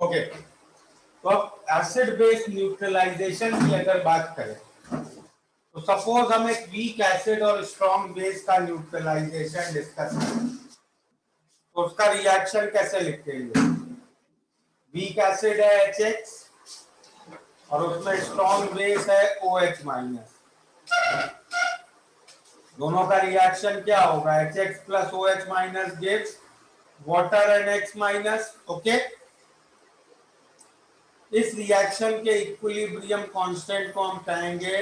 Okay, तो अब acid base neutralisation की अगर बात करें तो सपोज हम एक वीक एसिड और स्ट्रॉन्ग बेस का न्यूट्रलाइजेशन डिस्कस करें, तो उसका रिएक्शन कैसे लिखेंगे? वीक एसिड है HX और उसमें स्ट्रॉन्ग बेस है OH माइनस। दोनों का रिएक्शन क्या होगा? HX plus OH minus gives water and X minus. Okay, इस रिएक्शन के इक्विलिब्रियम कांस्टेंट को हम कहेंगे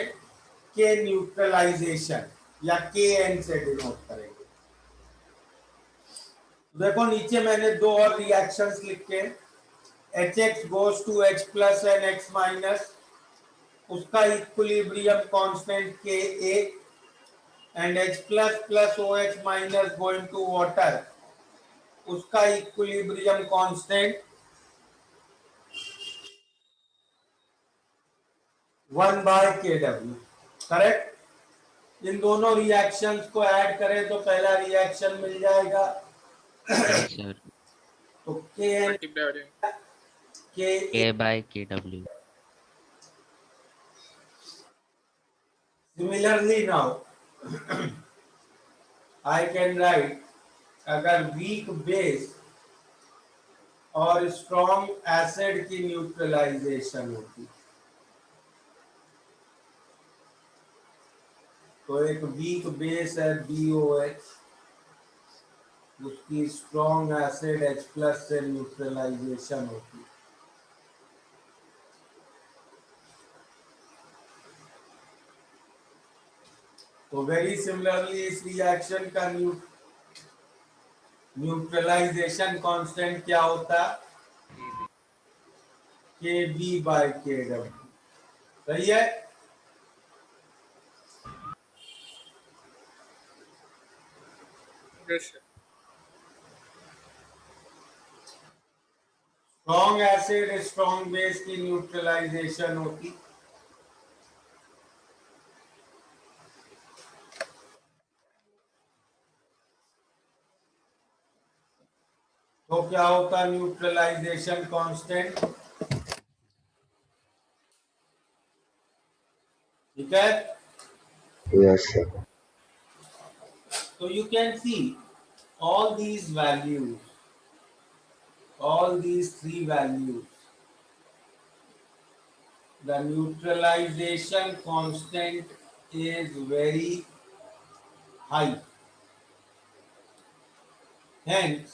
के न्यूट्रलाइजेशन या KN से डिनोट करेंगे। देखो नीचे मैंने दो और रिएक्शंस लिखे, HX goes to H plus and X minus, उसका equilibrium constant Ka and H plus plus OH minus going to water, उसका equilibrium constant 1 by Kw। Correct? इन दोनों रिएक्शंस को ऐड करें तो पहला रिएक्शन मिल जाएगा। Yes, sir. तो Kn K by KW. Similarly now I can write अगर वीक बेस और स्ट्रॉन्ग एसिड की न्यूट्रलाइजेशन होती तो एक वीक बेस है BOH, उसकी स्ट्रॉन्ग एसिड H प्लस से न्यूट्रलाइजेशन होती। तो वेरी सिमिलरली इस रिएक्शन का न्यूट्रलाइजेशन कांस्टेंट क्या होता? KB by KW। सही है? स्ट्रॉन्ग एसिड स्ट्रॉन्ग बेस की न्यूट्रलाइजेशन होती तो क्या होता न्यूट्रलाइजेशन कांस्टेंट? ठीक है? Yes, sir. So you can see all these values, all these three values, the neutralization constant is very high. Hence,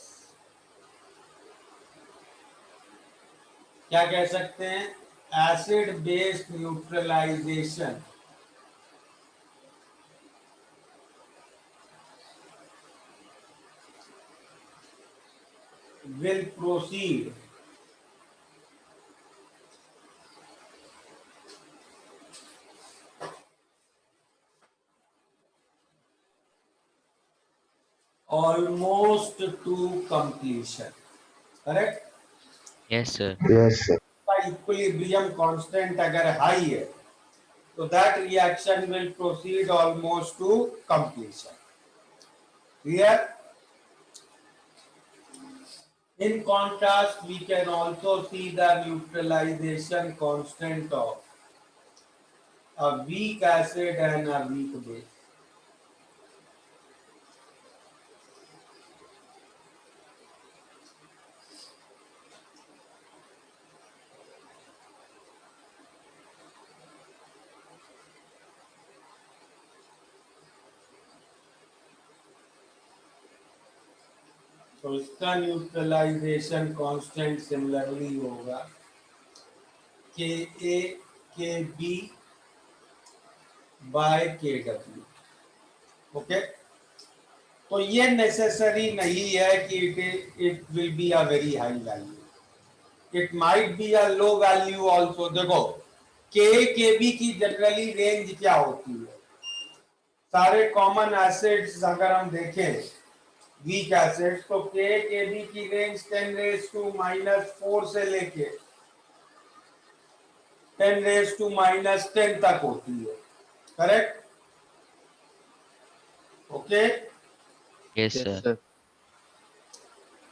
क्या कह सकते हैं? Acid based neutralisation will proceed almost to completion. Correct? Yes, sir. Yes, sir. Equilibrium constant अगर high है तो that reaction will proceed almost two completion. Clear? In contrast, we can also see the neutralization constant of a weak acid and a weak base. तो इसका neutralisation constant similarly होगा Ka Kb by Kw। Okay, तो ये necessary नहीं है कि it will be a very high value, it might be a low value also. देखो Kb की जनरली रेंज क्या होती है? सारे कॉमन एसिड्स अगर हम देखें वीक एसिड्स तो Kb की रेंज 10⁻⁻⁴ से लेके 10⁻⁻10 तक होती है। Correct? Okay, Yes, Yes, sir. sir.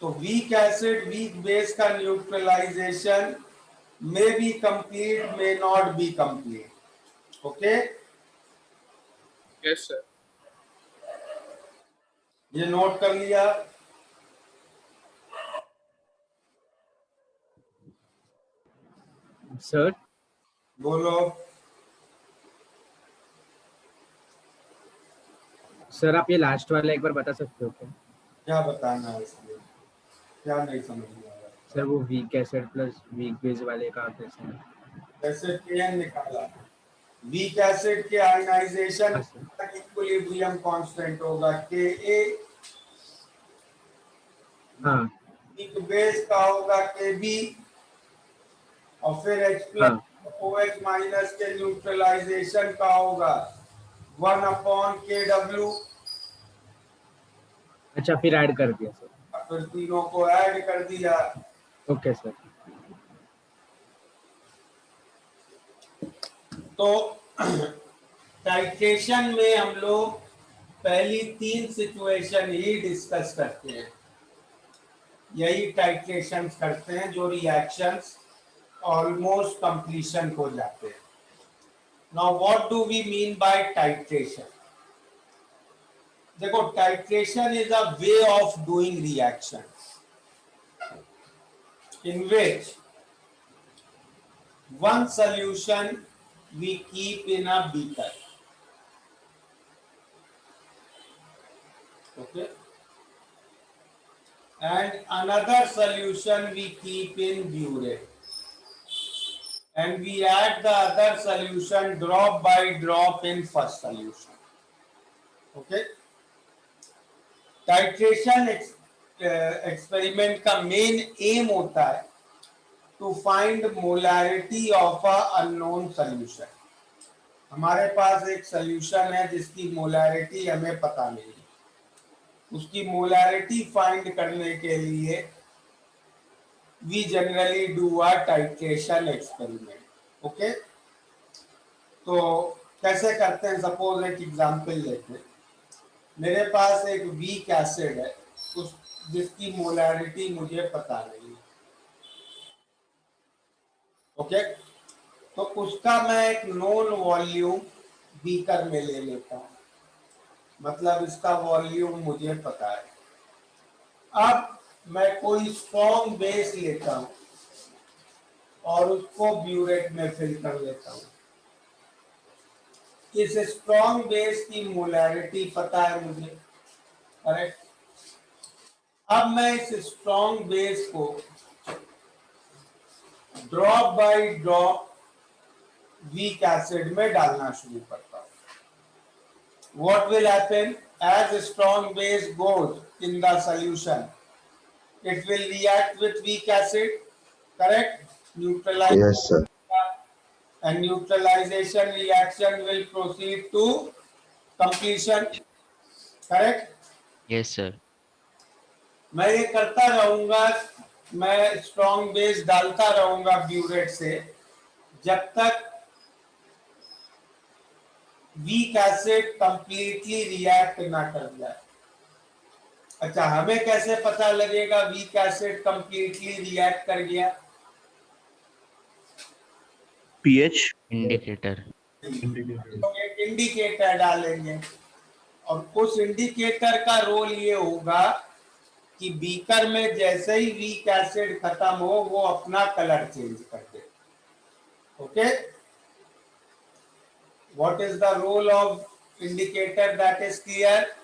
तो वीक एसिड वीक बेस का neutralisation may be complete may not be complete. Okay, Yes, sir. ये नोट कर लिया. सर बोलो. सर आप ये लास्ट वाला एक बार बता सकते हो क्या? क्या बताना है इसमें, क्या नहीं समझ में आ रहा. सर वो weak acid plus weak base वाले का कैसे है? जैसे Kn निकाला, वीक एसिड के आयनाइजेशन हाँ सर. इक्विलिब्रियम कांस्टेंट होगा Ka, हाँ वीक बेस का होगा Kb, और फिर H हाँ. प्लस OH माइनस के न्यूट्रलाइजेशन का होगा 1/Kw. अच्छा फिर ऐड कर दिया सर. फिर तीनों को ऐड कर दिया. Okay sir. तो टाइट्रेशन में हम लोग पहली 3 सिचुएशन ही डिस्कस करते हैं. यही टाइट्रेशन करते हैं जो रिएक्शंस ऑलमोस्ट कंप्लीशन हो जाते हैं. Now what do we mean by titration? देखो, titration is a way of doing reaction in which one solution we keep in a beaker. Okay, and another solution we keep in burette, and we add the other solution drop by drop in first solution. Okay, titration experiment का main aim होता है to find molarity of a unknown solution. हमारे पास एक solution है जिसकी molarity हमें पता नहीं है. उसकी मोलैरिटी फाइंड करने के लिए we generally do a titration experiment. Okay, तो कैसे करते हैं? सपोज एक एग्जांपल लेते हैं. मेरे पास एक वीक एसिड है उस जिसकी मोलैरिटी मुझे पता नहीं है. ओके, तो उसका मैं एक नोन वॉल्यूम बीकर में ले लेता हूं. मतलब इसका वॉल्यूम मुझे पता है. अब मैं कोई स्ट्रॉन्ग बेस लेता हूं और उसको ब्यूरेट में फिल कर लेता हूं. इस स्ट्रॉन्ग बेस की मोलैरिटी पता है मुझे, करेक्ट. अब मैं इस स्ट्रॉन्ग बेस को drop by drop weak acid में डालना शुरू करता हूं. What will happen as a strong base goes in the solution? It will react with weak acid, correct? Neutralize. Yes, sir. And neutralization reaction will proceed to completion, correct? Yes, sir. मैं ये करता रहूंगा, मैं strong base डालता रहूंगा burette से जब तक वीक एसिड कंप्लीटली रिएक्ट ना कर जाए. अच्छा, हमें कैसे पता लगेगा वीक एसिड कंप्लीटली रिएक्ट कर गया? pH Indicator. तो एक इंडिकेटर डालेंगे और उस इंडिकेटर का रोल ये होगा कि बीकर में जैसे ही वीक एसिड खत्म हो वो अपना कलर चेंज कर दे. Okay, what is the role of indicator? That is clear.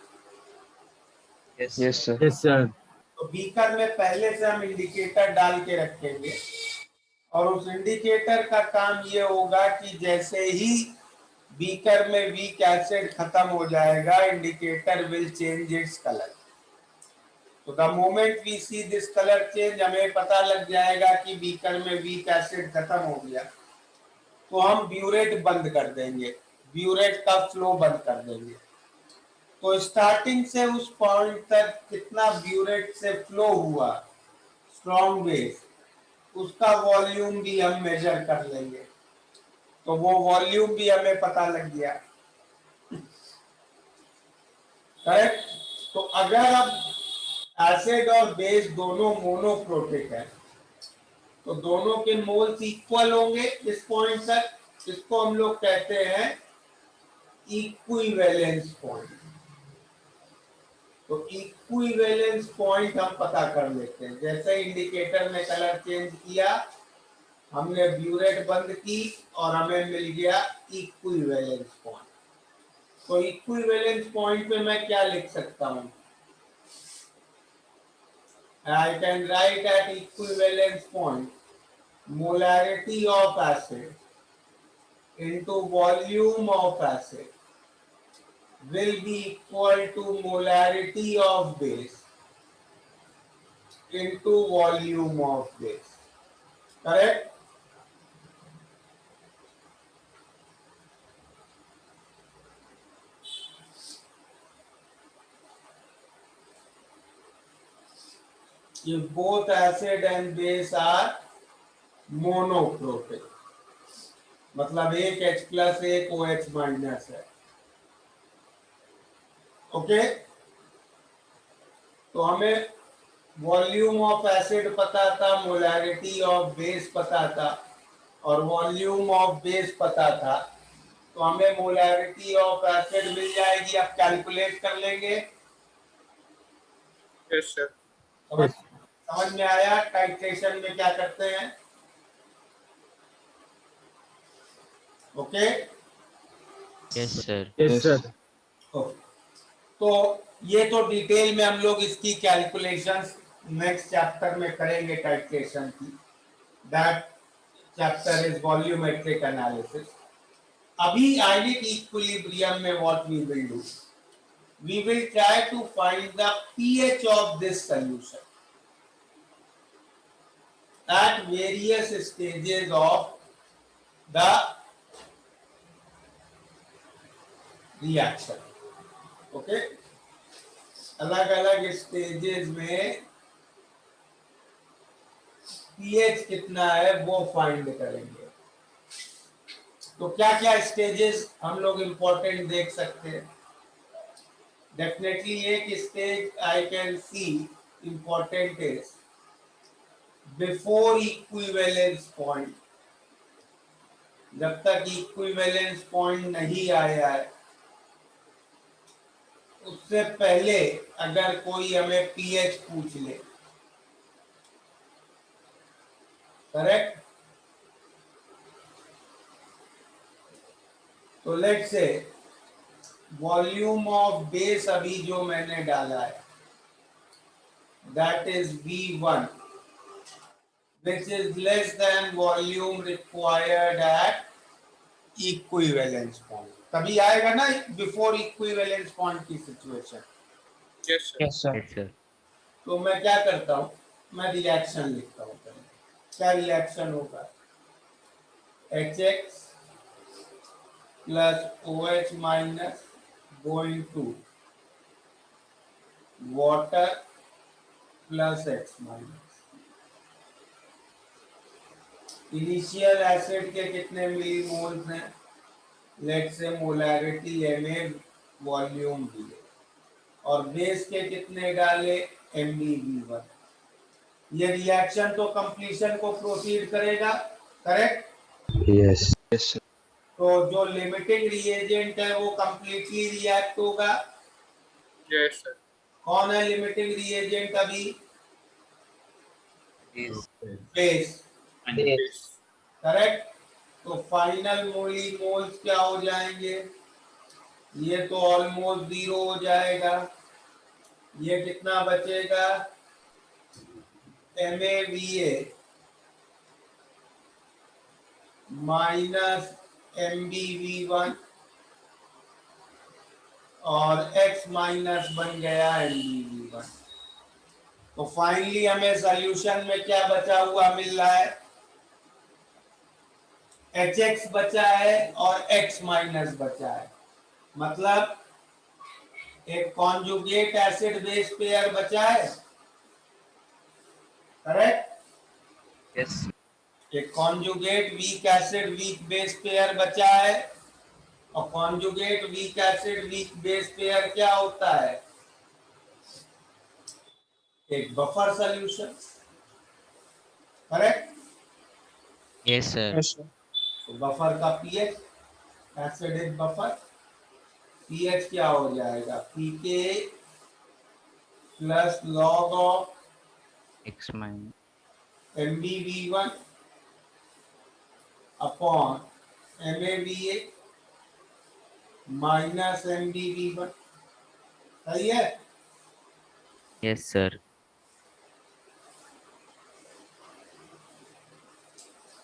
Yes, sir. Yes sir. तो बीकर में पहले से हम इंडिकेटर डाल के रखेंगे और उस इंडिकेटर का काम ये होगा कि जैसे ही बीकर में वीक एसिड खत्म हो जाएगा, indicator will change its colour. तो the moment we see this colour change, हमें पता लग जाएगा कि बीकर में वीक एसिड खत्म हो गया. तो हम ब्यूरेट बंद कर देंगे, ब्यूरेट का फ्लो बंद कर देंगे. तो स्टार्टिंग से उस पॉइंट तक कितना ब्यूरेट से फ्लो हुआ स्ट्रॉन्ग बेस, उसका वॉल्यूम भी हम मेजर कर लेंगे. तो वो वॉल्यूम भी हमें पता लग गया, करेक्ट. तो अगर अब एसिड और बेस दोनों मोनोप्रोटिक है, तो दोनों के मोल्स इक्वल होंगे इस पॉइंट तक। इसको हम लोग कहते हैं इक्विवेलेंस पॉइंट। तो इक्विवेलेंस पॉइंट हम पता कर लेते हैं। जैसे इंडिकेटर में कलर चेंज किया, हमने ब्यूरेट बंद की और हमें मिल गया इक्विवेलेंस पॉइंट। तो इक्विवेलेंस पॉइंट पे मैं क्या लिख सकता हूं? I can write at equivalence point molarity of acid into volume of acid will be equal to molarity of base into volume of base. Correct? If both acid and base are monoprotic, मतलब एक H plus एक OH minus है। Okay, तो हमें volume of acid पता था, molarity of base पता था और वॉल्यूम ऑफ बेस पता था, तो हमें मोलैरिटी ऑफ एसिड मिल जाएगी। अब कैलकुलेट कर लेंगे। Yes sir. समझ में आया टाइट्रेशन में क्या करते हैं? Okay, Yes, sir. Yes, sir. तो ये तो डिटेल में हम लोग इसकी कैलकुलेशंस नेक्स्ट चैप्टर में करेंगे टाइट्रेशन की। That chapter is volumetric analysis. अभी आयनिक इक्विलिब्रियम में what we will do, we will try to find the pH of this solution at various stages of the reaction. Okay, अलग अलग stages में pH कितना है वो find करेंगे। तो क्या क्या स्टेजेस हम लोग इंपॉर्टेंट देख सकते हैं? डेफिनेटली एक stage I can see important is before equivalence point. जब तक इक्विवेलेंस पॉइंट नहीं आया है, उससे पहले अगर कोई हमें पीएच पूछ ले, करेक्ट, तो let's say volume of base अभी जो मैंने डाला है that is V1 which is less than volume required at equivalence point। तभी आएगा ना बिफोर इक्विवेलेंस पॉइंट की situation. Yes sir. Yes, sir. Yes, sir. तो मैं क्या करता हूँ, मैं रिएक्शन लिखता हूँ। क्या रिएक्शन होगा? HX plus OH minus going to water plus X minus. Initial acid के कितने मिली मोल्स हैं? Let's say molarity Ma, volume V, और बेस के कितने डाले? MeV1। ये रिएक्शन तो कंप्लीशन को प्रोसीड करेगा, करेक्ट? Yes. Yes, sir. तो जो लिमिटिंग रिएजेंट है वो कंप्लीटली रिएक्ट होगा। Yes sir. कौन है लिमिटिंग रिएजेंट अभी? Base, yes. करेक्ट। तो फाइनल मोली मोल्स क्या हो जाएंगे? ये तो ऑलमोस्ट 0 हो जाएगा। ये कितना बचेगा? MaVa माइनस MbV1 और X माइनस बन गया MbV1। तो फाइनली हमें सॉल्यूशन में क्या बचा हुआ मिल रहा है? HX बचा है और X माइनस बचा है, मतलब एक कॉन्जुगेट एसिड बेस पेयर बचा है, करेक्ट? यस। एक conjugate weak acid weak base pair बचा है, और conjugate weak acid weak base pair क्या होता है? एक buffer solution, correct. Yes, sir. Yes, sir. तो बफर का पीएच, एसिडिक बफर, पीएच क्या हो जाएगा, pK plus log of X minus. MbV1 upon MaVa minus MbV1, सही है। Yes, sir.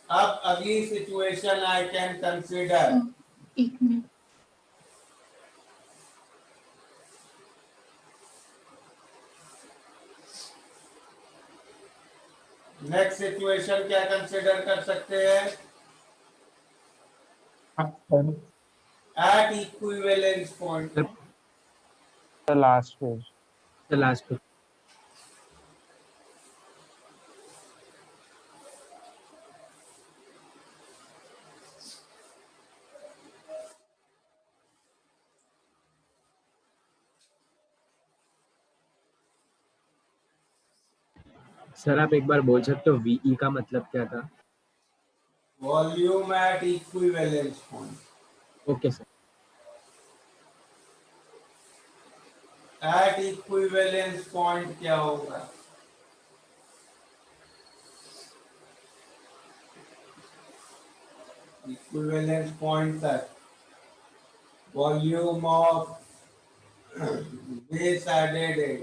अब अगली सिचुएशन आई कैन कंसिडर, एक मिनट। नेक्स्ट सिचुएशन क्या कंसिडर कर सकते हैं, at equivalence point, The last page. The last page. Sir आप एक बार बोल सकते हो वीई का मतलब क्या था? Volume at equivalence point, okay sir. At equivalence point क्या होगा, इक्विवेलेंस पॉइंट तक वॉल्यूम ऑफ बेस एडेड है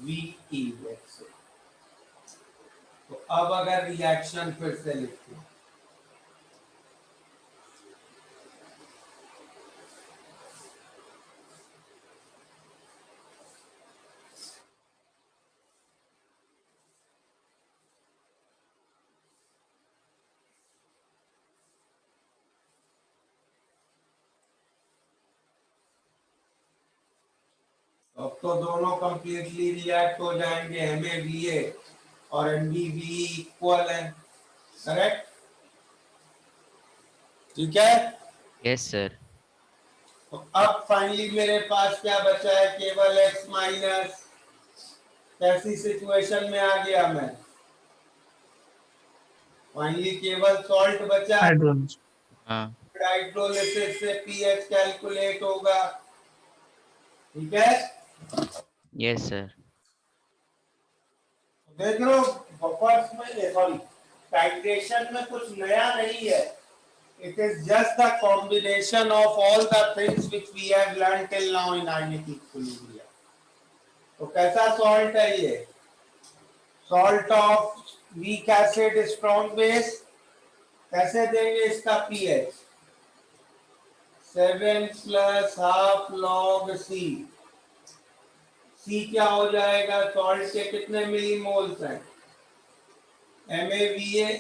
VE, let's say। तो अब अगर रिएक्शन फिर से लिखते हैं, तो अब तो दोनों कंप्लीटली रिएक्ट हो जाएंगे, MaVa और MbVe इक्वल है, करेक्ट, ठीक है। Yes, sir. तो अब फाइनली मेरे पास क्या बचा है, केवल x माइनस, कैसी सिचुएशन में आ गया मैं, फाइनली केवल सॉल्ट बचा, Hydrogens. हाइड्रोलिसिस से पीएच कैलकुलेट होगा, ठीक है। Yes, sir. देख लो बफर्स में, सॉरी टाइट्रेशन में कुछ नया नहीं है, it is just the combination of all the things which we have learned till now in ionic equilibrium। तो कैसा सॉल्ट है ये, salt of weak acid strong base, कैसे देंगे इसका pH, 7 plus half log C, C क्या हो जाएगा, सॉल्ट के कितने मिली मोल्स हैं, MaVa,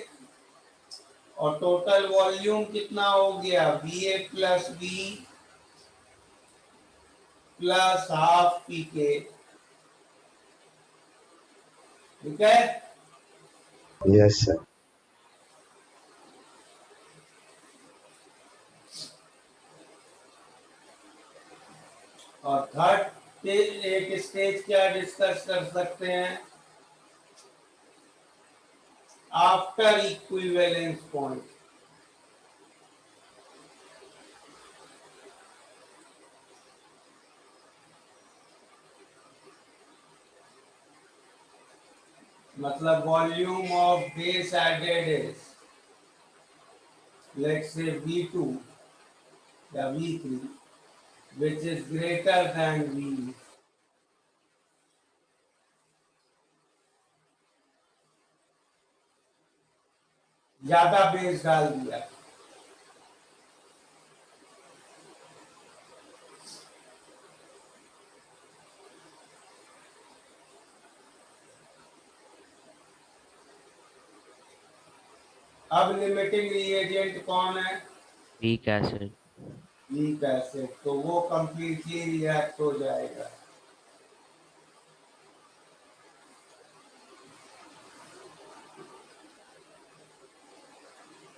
और टोटल वॉल्यूम कितना हो गया, Va plus V plus half PK, ठीक है। Yes, sir. और थर्ड एक स्टेज क्या डिस्कस कर सकते हैं, आफ्टर इक्विवेलेंस पॉइंट, मतलब volume of base added is let's say V2 या V3 which is greater than V, ज्यादा बेस डाल दिया, अब लिमिटिंग रिएजेंट कौन है, Weak acid. वीक एसिड, तो वो कंप्लीटली रिएक्ट हो जाएगा,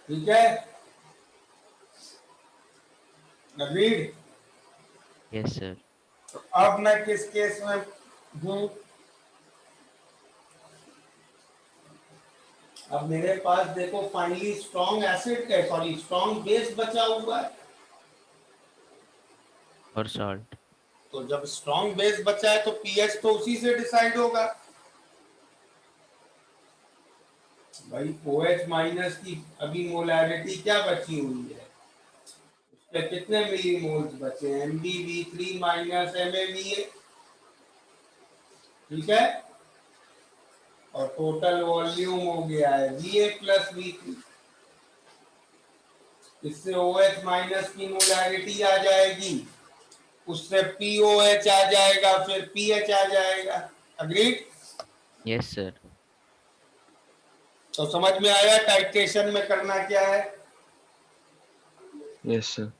ठीक है। अग्रीड। Yes, sir. अब मैं किस केस में हूँ, अब मेरे पास देखो फाइनली स्ट्रॉन्ग एसिड है, सॉरी स्ट्रॉन्ग बेस बचा हुआ है। और सॉल्ट। तो जब स्ट्रॉन्ग बेस बचा है तो पीएच तो उसी से डिसाइड होगा। भाई OH माइनस की अभी मोलैरिटी क्या बची हुई है, उसके कितने मिली मोल्स बचे हैं, MbV3 माइनस MaVa, ठीक है। और टोटल वॉल्यूम हो गया है Va प्लस V3। इससे OH माइनस की मोलैरिटी आ जाएगी, उससे POH आ जाएगा, फिर पीएच आ जाएगा। अग्रीड? Yes sir. तो समझ में आया टाइट्रेशन में करना क्या है। Yes sir.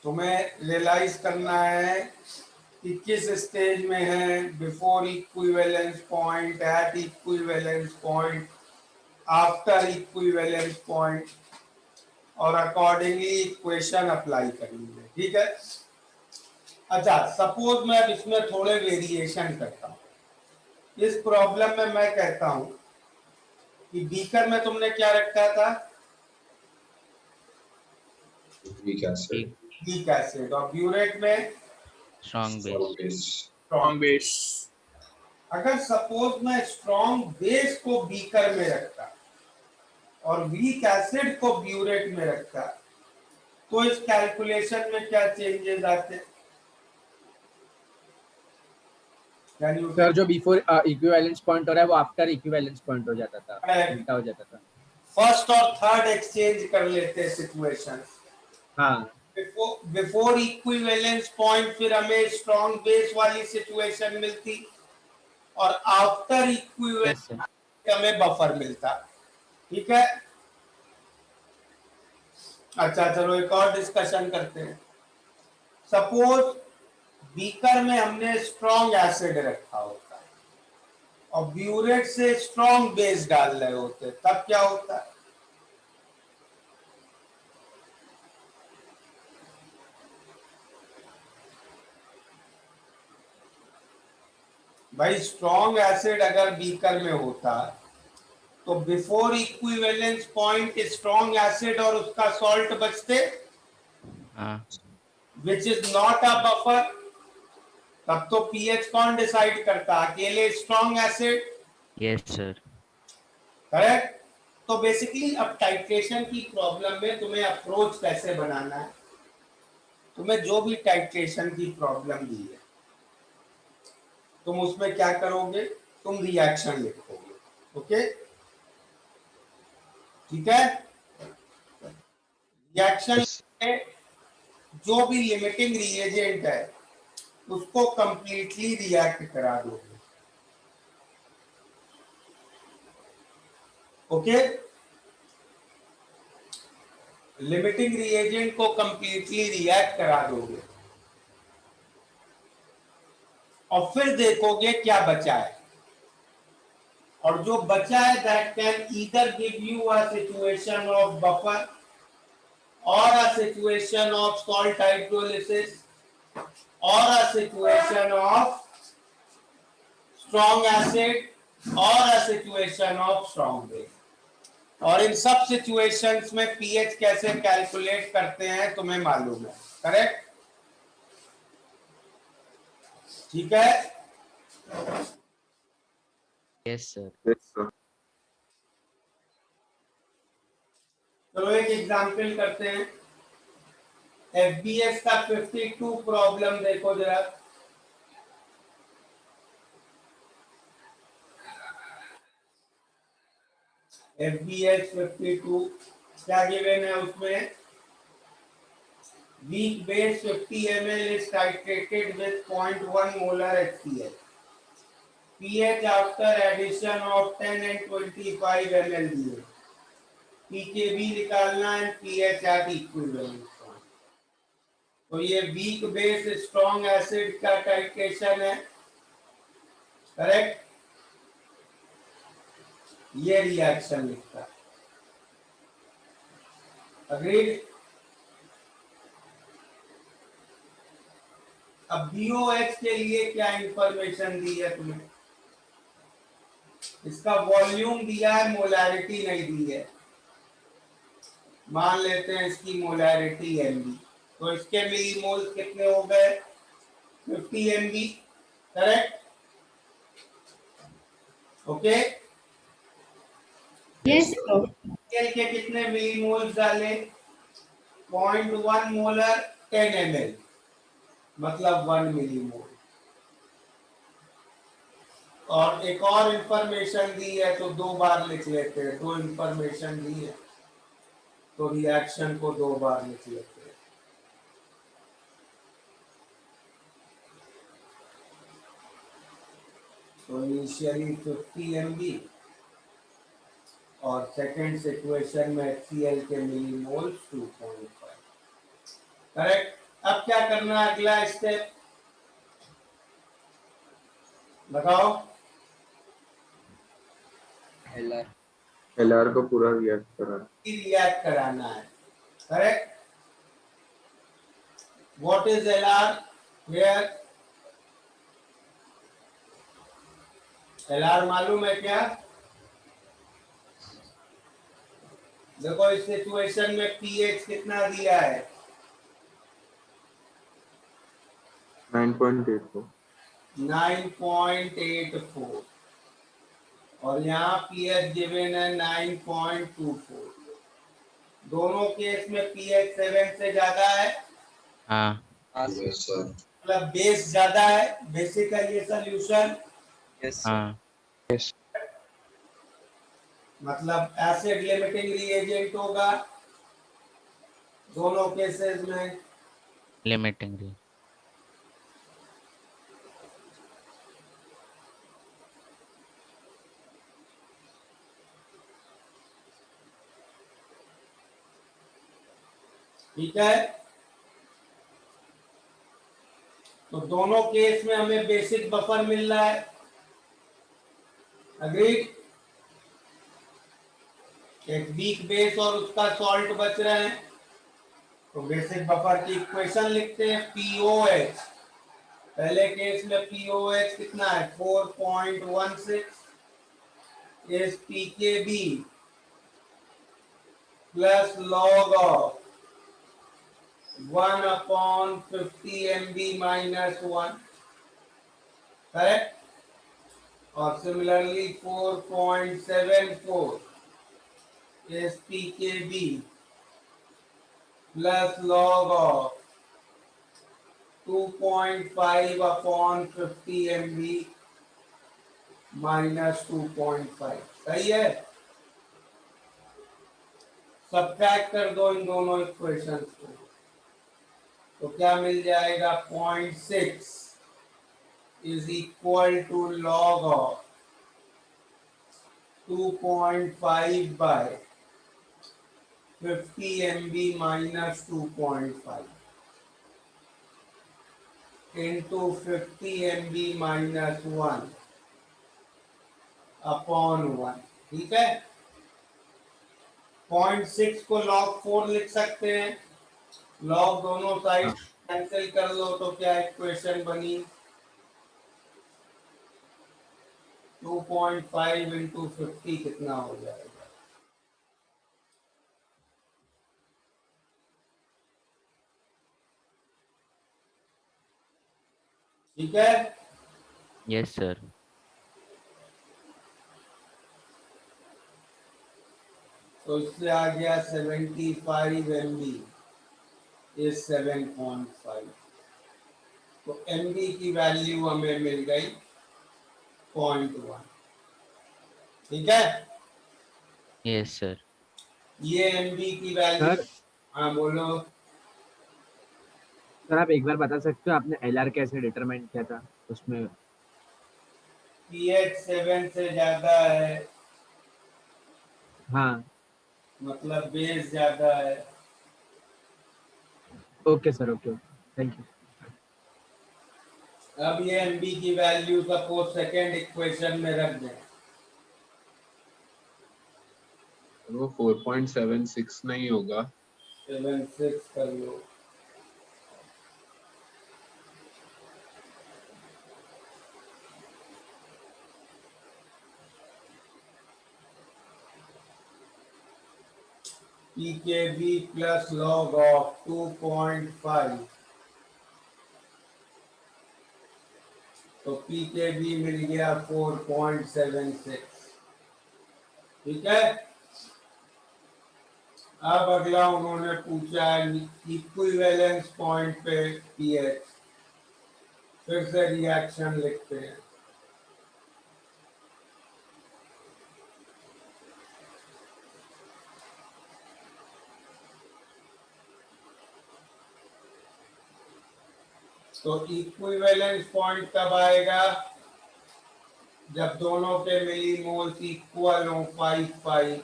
तुम्हें रियलाइज करना है कि किस स्टेज में है, before equivalence point, at equivalence point, after equivalence point, और अकॉर्डिंगली इक्वेशन अप्लाई करनी है, ठीक है। अच्छा, सपोज मैं अब इसमें थोड़े वेरिएशन करता हूँ। इस प्रॉब्लम में मैं कहता हूँ कि बीकर में तुमने क्या रखा था, weak acid, वीक एसिड, और ब्यूरेट में strong base. strong base, Strong base. अगर सपोज मैं स्ट्रॉन्ग बेस को बीकर में रखता और वीक एसिड को ब्यूरेट में रखता, तो इस कैलकुलेशन में क्या चेंजेस आते? कैन यू सर जो बिफोर इक्विवेलेंस पॉइंट हो रहा है वो आफ्टर इक्विवेलेंस पॉइंट हो जाता था, उल्टा हो जाता था। फर्स्ट और थर्ड एक्सचेंज कर लेते सिचुएशन। हाँ बिफोर इक्विवेलेंस पॉइंट फिर हमें स्ट्रॉन्ग बेस वाली सिचुएशन मिलती, और आफ्टर यस इक्विवेलेंस सर। हमें बफर मिलता, ठीक है। अच्छा चलो एक और डिस्कशन करते हैं। सपोज बीकर में हमने स्ट्रॉन्ग एसिड रखा होता है और ब्यूरेट से स्ट्रॉन्ग बेस डाल रहे होते, तब क्या होता है? भाई स्ट्रॉन्ग एसिड अगर बीकर में होता तो before equivalence point strong acid और उसका सॉल्ट बचते, हाँ। Which is not a buffer. तब तो पीएच कौन डिसाइड करता, अकेले strong acid, yes sir. Correct. तो बेसिकली अब टाइट्रेशन की प्रॉब्लम में तुम्हें अप्रोच कैसे बनाना है, तुम्हें जो भी टाइट्रेशन की प्रॉब्लम दी है तुम उसमें क्या करोगे, तुम रिएक्शन लिखोगे, ओके, ठीक है। रिएक्शन यस में जो भी लिमिटिंग रिएजेंट है उसको कंप्लीटली रिएक्ट करा दोगे, ओके। लिमिटिंग रिएजेंट को कंप्लीटली रिएक्ट करा दोगे और फिर देखोगे क्या बचा है, और जो बचा है that can either give you a situation of buffer or a situation of salt hydrolysis or a situation of strong acid or a situation of strong base। और इन सब सिचुएशंस में पीएच कैसे कैलकुलेट करते हैं तुम्हें मालूम है, करेक्ट, ठीक है। Yes sir. चलो एक एग्जांपल करते हैं। एफबीएस का 52 प्रॉब्लम देखो जरा। एफबीएस 52 क्या गिवन है उसमें, weak base 50 ml is titrated with 0.1 molar HCl. pH after addition of 10 and 25 ml दिए, pKb निकालना है, pH at equivalent point। तो ये weak base strong acid का टाइट्रेशन है, करेक्ट। ये रिएक्शन लिखता है, अग्रीड। अब BOH के लिए क्या इंफॉर्मेशन दी है तुम्हें, इसका वॉल्यूम दिया है, मोलैरिटी नहीं दी है। मान लेते हैं इसकी मोलैरिटी Mb, तो इसके मिलीमोल्स कितने हो गए? 50 Mb, correct? Okay. Yes, sir. Cl के कितने मिलीमोल्स डाले? 0.1 मोलर 10 ml, मतलब 1 मिलीमोल। और एक और इंफॉर्मेशन दी है तो 2 बार लिख लेते हैं। 2 इंफॉर्मेशन दी है तो रिएक्शन को 2 बार लिख लेते हैं। तो इनिशियली 50 Mb और सेकेंड सिचुएशन में HCl के मिलीमोल्स 2.5, करेक्ट। अब क्या करना है, अगला स्टेप बताओ। LR को पूरा रिएक्ट करा। रिएक्ट कराना है, correct. What is LR here? LR मालूम है क्या? देखो इस सिचुएशन में pH कितना दिया है? 9.84। 9.84 और यहाँ pH गिवन है 9.24। दोनों केस में pH 7 से ज्यादा है, हाँ Yes, sir. मतलब बेस ज्यादा है, बेसिक है ये सोल्यूशन, हाँ मतलब एसिड लिमिटिंग रिएजेंट होगा दोनों केसेस में। लिमिटिंग री ठीक है, तो दोनों केस में हमें बेसिक बफर मिल रहा है, अग्रीड। एक वीक बेस और उसका सॉल्ट बच रहे हैं, तो बेसिक बफर की इक्वेशन लिखते हैं। POH, पहले केस में POH कितना है? 4.16 is pKb plus log of 1/50 Mb minus 1, correct. और similarly 4.74 is pKb plus log of 2.5/50 Mb minus 2.5, सही है। सब्ट्रैक्ट कर दो इन दोनों इक्वेशंस को, तो क्या मिल जाएगा? 0.6 is equal to log of 2.5 by 50 Mb minus 2.5 into 50 Mb minus 1 upon 1, ठीक है। 0.6 को log 4 लिख सकते हैं, log दोनों साइड कैंसिल कर लो तो क्या इक्वेशन बनी? 2.5 into 50 कितना हो जाएगा? ठीक है, यस सर तो इससे आ गया 75 Mb इज 7.5, तो Mb की वैल्यू हमें मिल गई 0.1, ठीक है। यस सर ये Mb की वैल्यू, सर हाँ बोलो। सर आप एक बार बता सकते हो आपने LR कैसे डिटरमाइन किया था उसमें? pH 7 से ज्यादा है, हाँ मतलब बेस ज्यादा है। Okay sir, okay, thank you. अब ये Mb की वैल्यू सपोज सेकेंड इक्वेशन में रख दें, वो 4.76 नहीं होगा। 7.6 कर लो, PKB plus log of 2.5, तो PKB मिल गया 4.76। ठीक है। अब अगला उन्होंने पूछा इक्विवेलेंस पॉइंट पे पीएच, फिर से रिएक्शन लिखते हैं। तो इक्विवेलेंस पॉइंट कब आएगा? जब दोनों के मिलीमोल्स इक्वल हो 5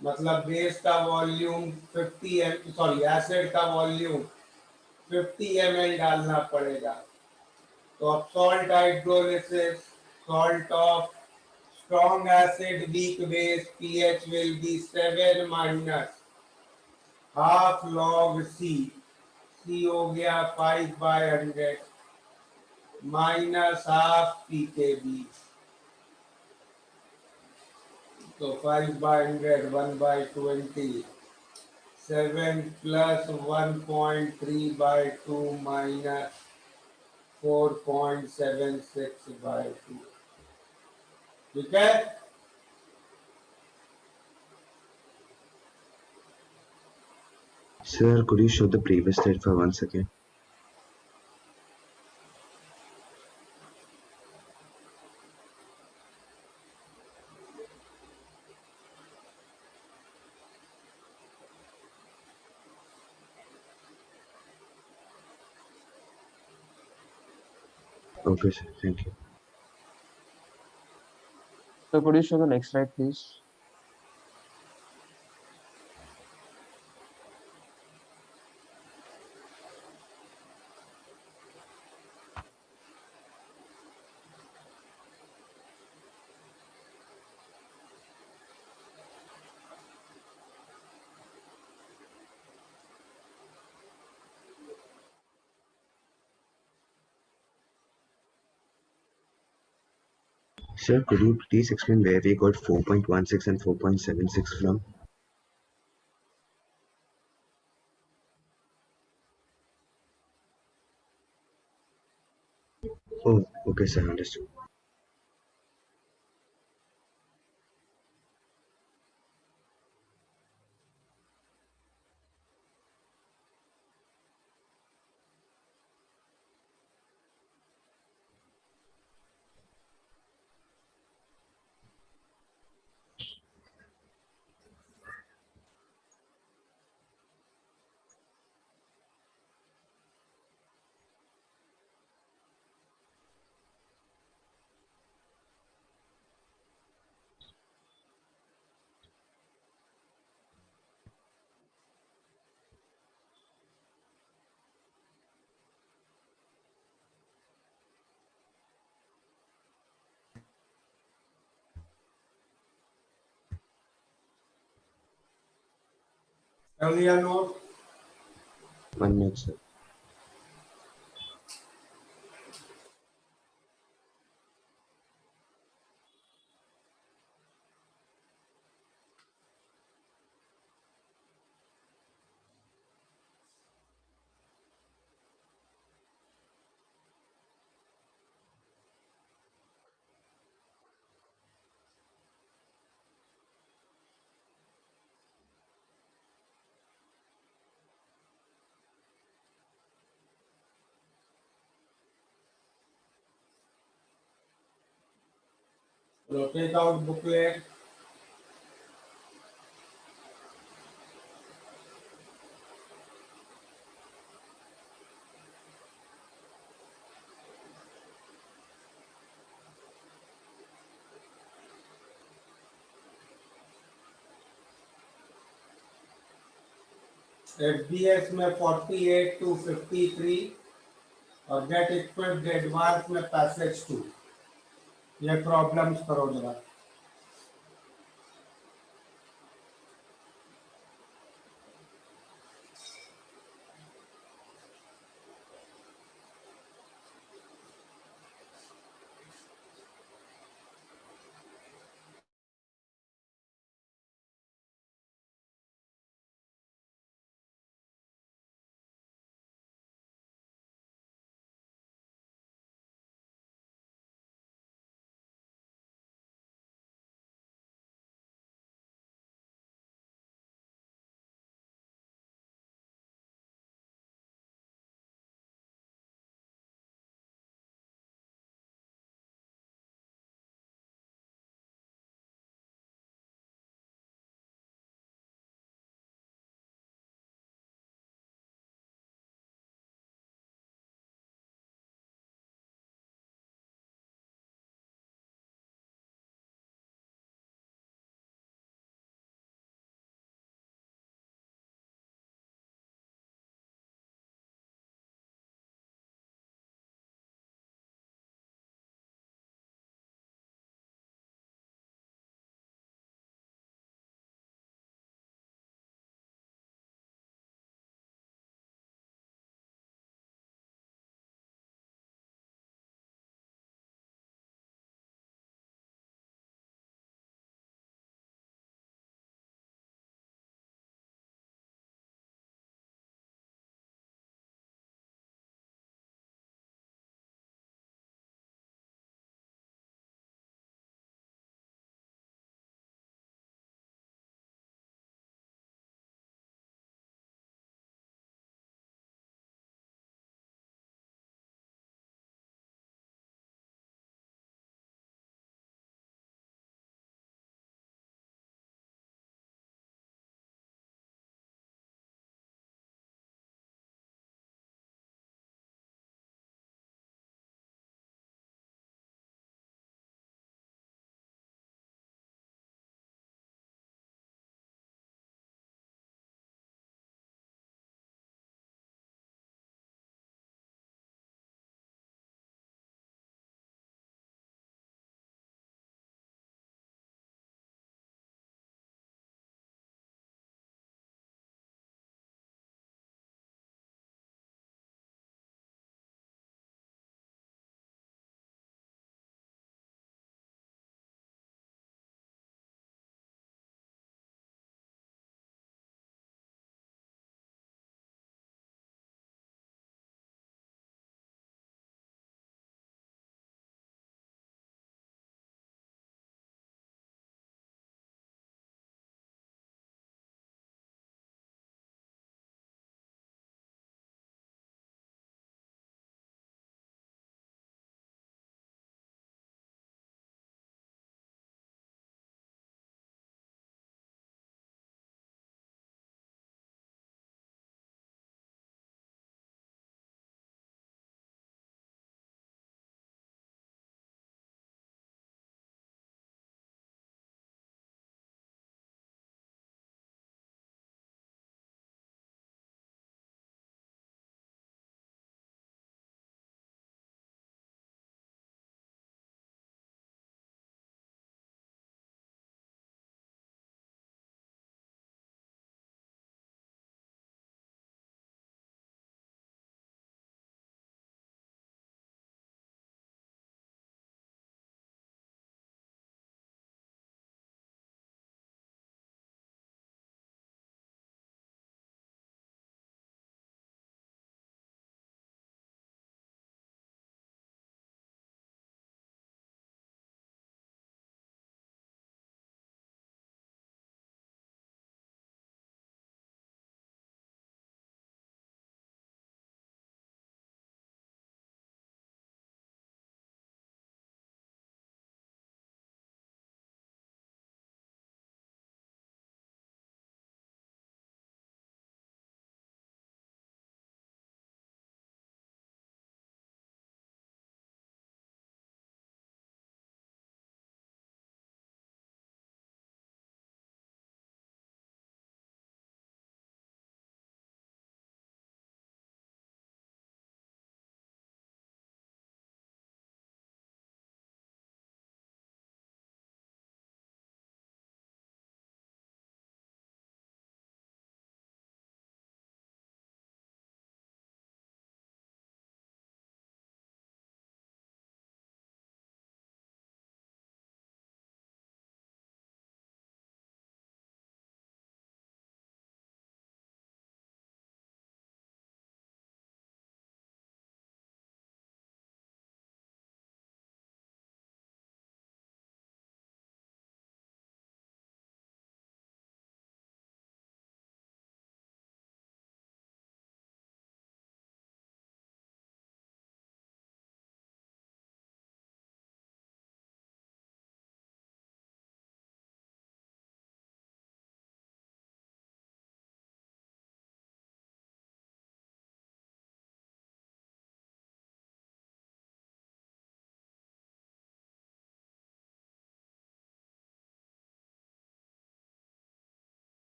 मतलब बेस का वॉल्यूम 50 सॉरी एसिड का वॉल्यूम 50 ml डालना पड़ेगा। तो अब salt hydrolysis, salt of strong acid weak base, pH will be 7 minus half log C, C हो गया 5/100 minus half PKB, तो 5/100 1/20, 7 plus 1.3/2 minus 4.76/2। ठीक है। Sir, could you show the previous slide for once again? Okay, sir. Thank you. So could you show the next slide, please? Sir, could you please explain where we got 4.16 and 4.76 from? Oh, okay, sir. Understood. Earlier note, 1 minute, sir. take out booklet. FBS में 48 to 53 और get equipped advance में passage 2। ये problems करो जरा।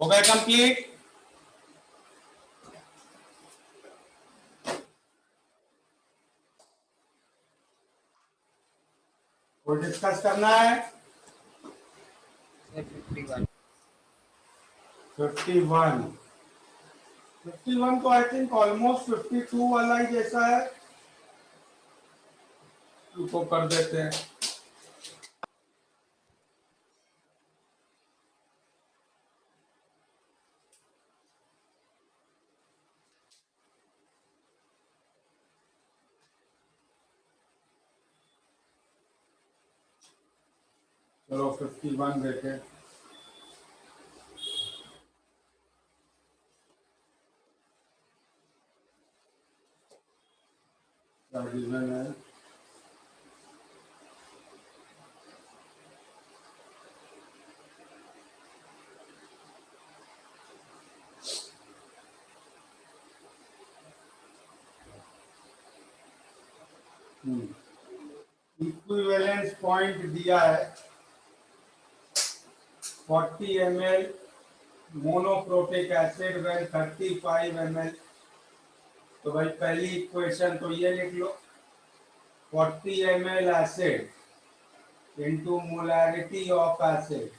हो गए complete? वो discuss करना है? 51 51 51 तो आई थिंक ऑलमोस्ट 52 वाला ही जैसा है, उसको कर देते हैं। चलो 51 देखें। क्या रीजन है? इक्विवेलेंस पॉइंट दिया है 40 ml monoprotic acid well 35 ml। तो भाई पहली इक्वेशन तो ये लिख लो, 40 ml acid into molarity of acid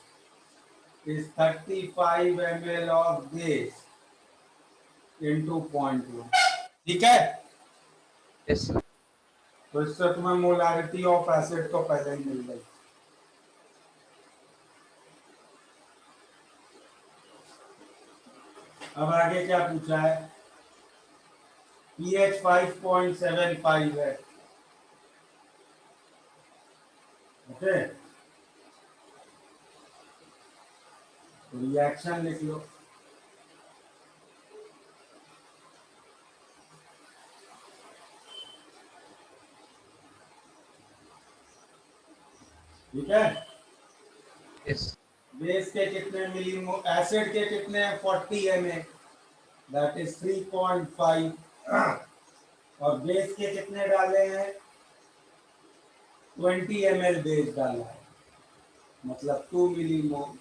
is 35 ml of base into 0.1। ठीक है? यस सर तो इससे तुम्हें मोलारिटी ऑफ एसिड तो पहले ही मिल गई। अब आगे क्या पूछा है? pH 5.75 है। ओके, तो रिएक्शन लिख लो। ठीक है? यस बेस के कितने मिली, एसिड के कितने हैं? 40 ml, दैट इज 3.5। और बेस के कितने डाले हैं? 20 ml बेस डाला है, मतलब 2 मिलीमोल।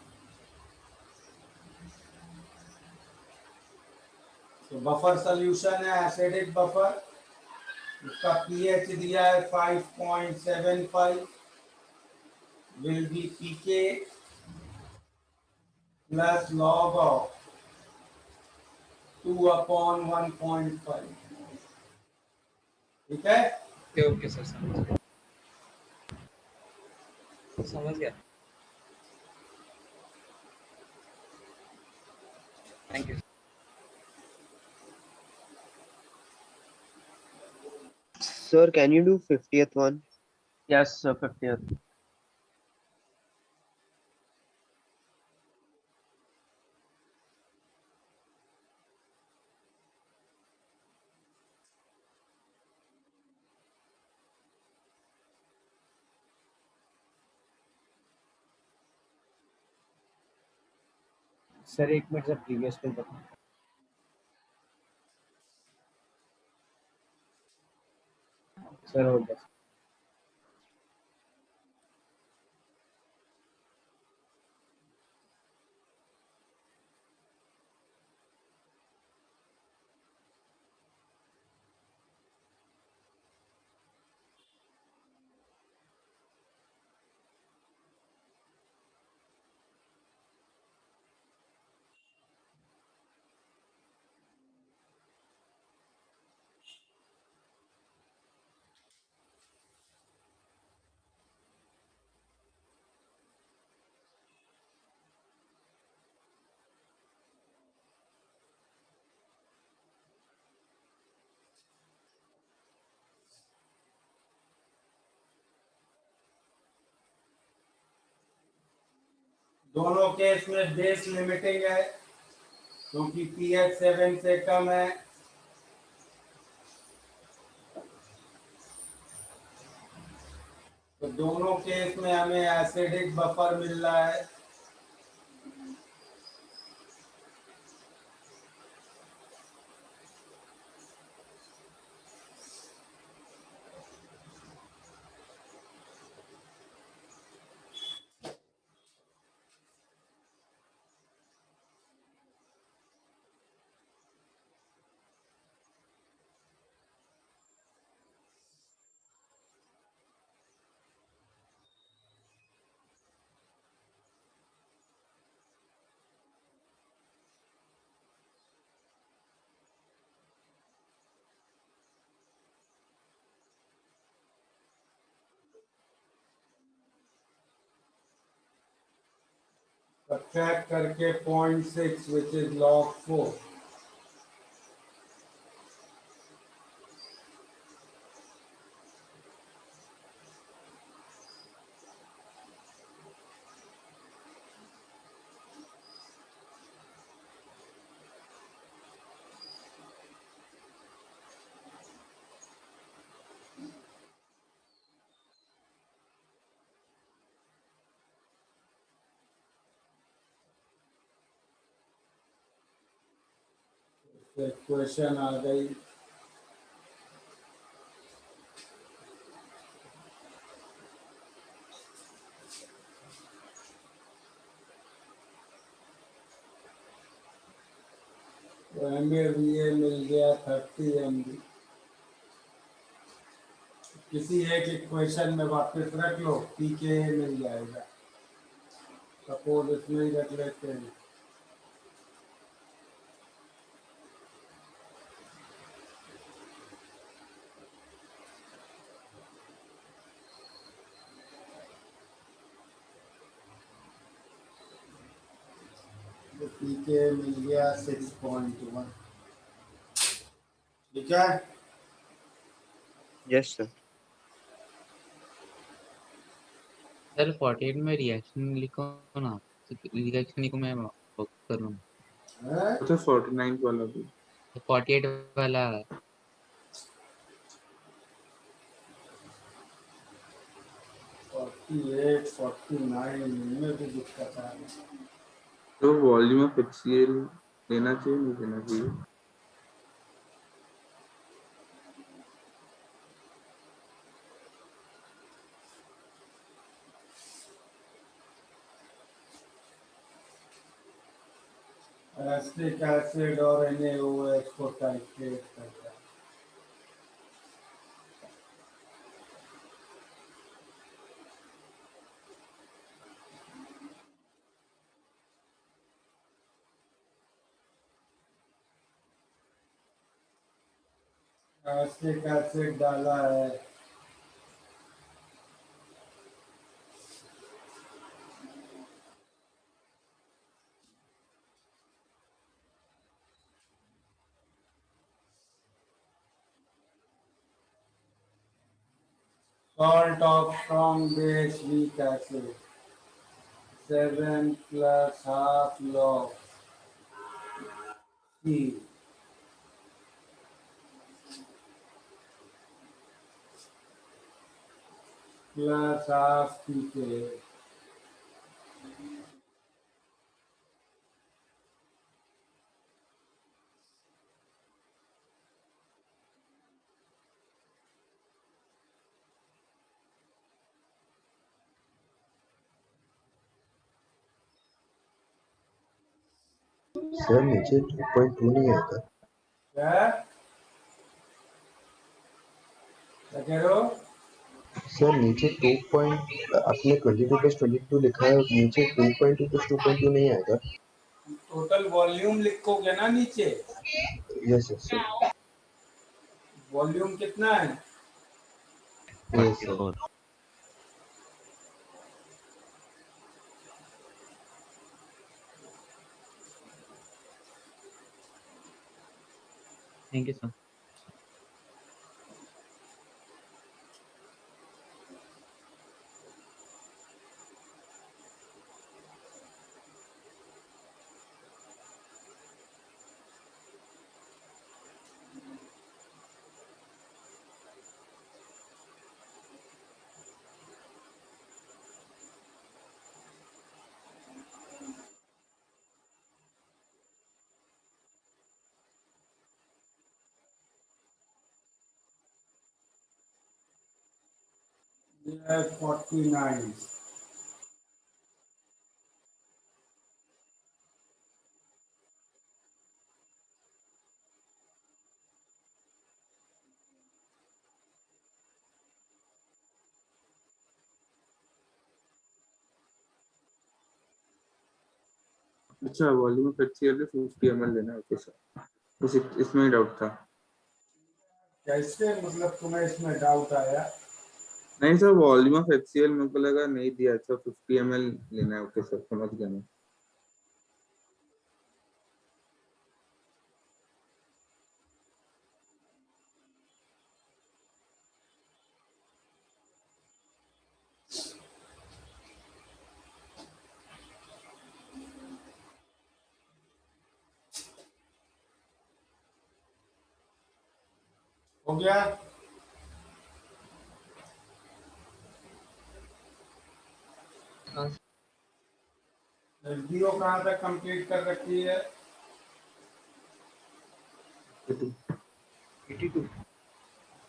तो बफर सॉल्यूशन है, एसिडिक बफर, उसका पीएच दिया है 5.75, will be pK plus log of 2/1.5। ठीक है? ओके ओके सर समझ गया thank you Sir, can you do 50th one? Yes, 50th. Sir एक मिनट सर प्रीवियस पे बता सर हो गया दोनों केस में बेस लिमिटिंग है, क्योंकि पीएच 7 से कम है। तो दोनों केस में हमें एसिडिक बफर मिल रहा है। subtract करके 0.6 which is log 4. क्वेश्चन आ गई। तो MAVA मिल गया 30 MB। किसी एक इक्वेशन में वापस रख लो, PKA मिल जाएगा। सपोज इसमें ही रख लेते हैं। तो PKA मिल गया 6.1। ठीक है। Yes, sir. सर 48 में रिएक्शन लिखो ना, रिएक्शन लिखो, मैं बुक कर लूँ। हैं? अच्छा 49 वाला भी 48 वाला 48, 49 इनमें भी दिक्कत आ रही। तो वॉल्यूम ऑफ HCl लेना चाहिए नहीं लेना चाहिए? एसिटिक एसिड और NaOH को टाइट्रेट करता है। एसिटिक एसिड डाला है। Salt of strong base weak acid 7 plus half log C plus half PKA. Sir नीचे 2.2 नहीं आएगा। क्या कह रहे हो? सर नीचे 2 पॉइंट आपने 22+22 लिखा है, नीचे 2.2+2.2 नहीं आएगा। टोटल वॉल्यूम लिखोगे ना नीचे। Yes sir. वॉल्यूम कितना है? Yes sir. 44। Thank you sir. ये 49। अच्छा वॉल्यूम ऑफ HCl 50 ml लेना है। ओके सर, इसमें ही डाउट था। कैसे मतलब तुम्हें इसमें डाउट आया? नहीं सर, वॉल्यूम ऑफ HCl मेरे को लगा नहीं दिया। अच्छा 50 ml लेना है। ओके सर, समझ गया मैं। हो गया? एसडीओ कहाँ तक कंप्लीट कर रखी है? 82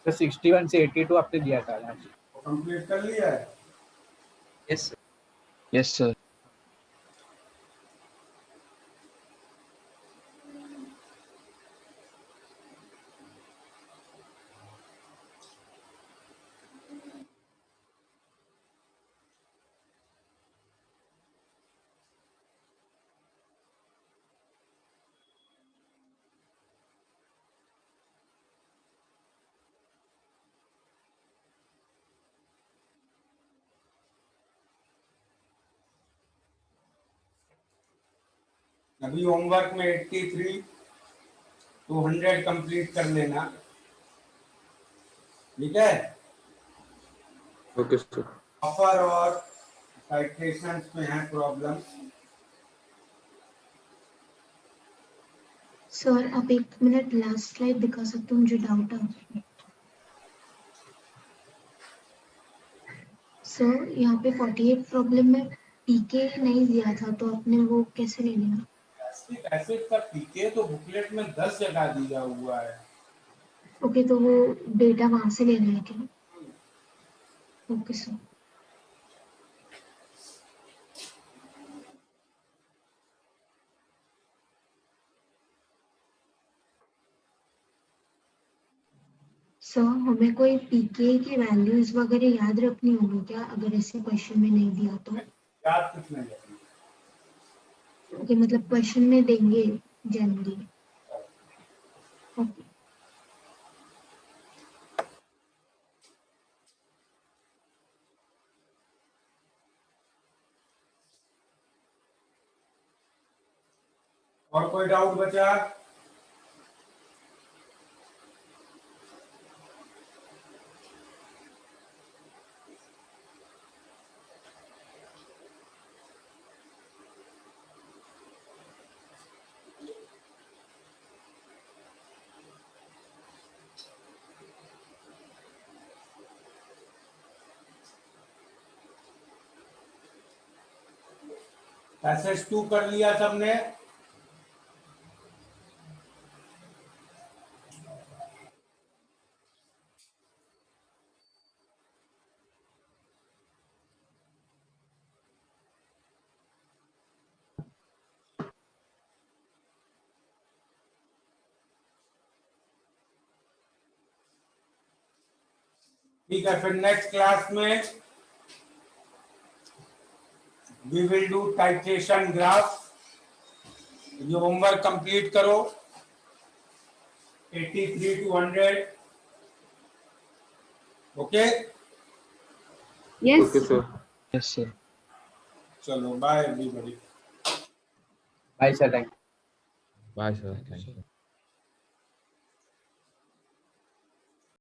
तो 61 से 82 आपने दिया था लास्ट। कंप्लीट कर लिया है? Yes Yes, sir. अभी होमवर्क में 83 to 100 कंप्लीट कर लेना, ठीक है? Okay sir. ऑफर और साइटेशंस में है प्रॉब्लम। सर आप 1 मिनट लास्ट स्लाइड दिखा सकते हो, मुझे डाउट है। सर यहाँ पे 48 प्रॉब्लम में पीके नहीं दिया था, तो आपने वो कैसे ले लिया? एसिटिक एसिड का पीके तो बुकलेट में 10 जगह दिया हुआ है। ओके, तो वो डेटा वहां से लेना है क्या? Okay sir. सर हमें कोई पीके की वैल्यूज वगैरह याद रखनी होगी क्या, अगर ऐसे क्वेश्चन में नहीं दिया तो? याद कितने लगे? ओके, मतलब क्वेश्चन में देंगे जनरली। ओके। और कोई डाउट बचा? पैसेज 2 कर लिया सबने? ठीक है, फिर नेक्स्ट क्लास में we will do titration graph. ये होमवर्क कंप्लीट करो 83 to 100। Okay? Okay sir. Yes, sir. चलो bye everybody. Bye sir, thank you. Bye sir, thank you.